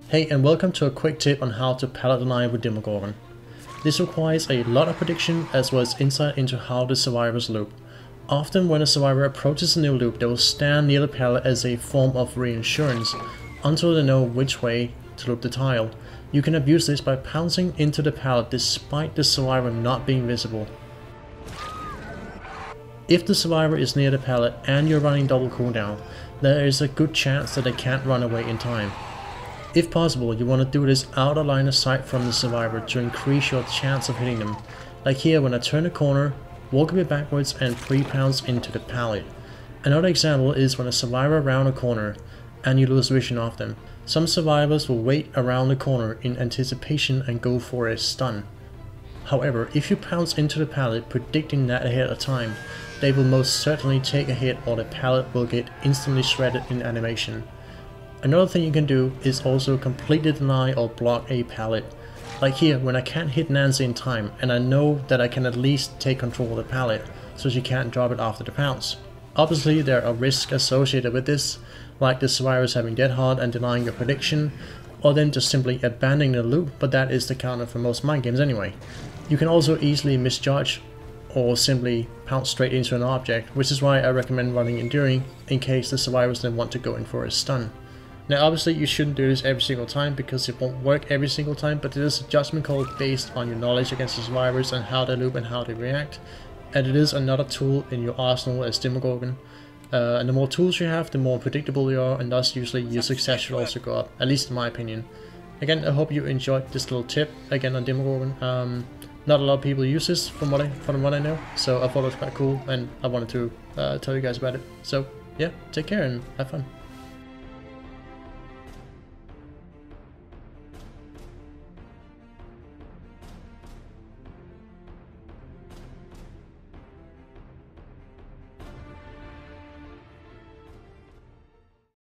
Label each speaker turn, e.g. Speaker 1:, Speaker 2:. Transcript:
Speaker 1: Hey, and welcome to a quick tip on how to pallet deny with Demogorgon. This requires a lot of prediction as well as insight into how the survivors loop. Often when a survivor approaches a new loop, they will stand near the pallet as a form of reinsurance until they know which way to loop the tile. You can abuse this by pouncing into the pallet despite the survivor not being visible. If the survivor is near the pallet and you're running double cooldown, there is a good chance that they can't run away in time. If possible, you want to do this out of line of sight from the survivor to increase your chance of hitting them. Like here, when I turn a corner, walk a bit backwards and pre-pounce into the pallet. Another example is when a survivor around a corner and you lose vision of them. Some survivors will wait around the corner in anticipation and go for a stun. However, if you pounce into the pallet predicting that ahead of time, they will most certainly take a hit or the pallet will get instantly shredded in animation. Another thing you can do is also completely deny or block a pallet. Like here, when I can't hit Nancy in time and I know that I can at least take control of the pallet so she can't drop it after the pounce. Obviously there are risks associated with this, like the survivors having dead hard and denying your prediction, or then just simply abandoning the loop, but that is the counter for most mind games anyway. You can also easily misjudge or simply pounce straight into an object, which is why I recommend running enduring in case the survivors then want to go in for a stun. Now obviously you shouldn't do this every single time because it won't work every single time, but it is a judgment call based on your knowledge against the survivors and how they loop and how they react. And it is another tool in your arsenal as Demogorgon. And the more tools you have, the more predictable you are, and thus usually your success should also go up, at least in my opinion. Again, I hope you enjoyed this little tip again on Demogorgon. Not a lot of people use this from what I know, so I thought it was quite cool and I wanted to tell you guys about it. So yeah, take care and have fun.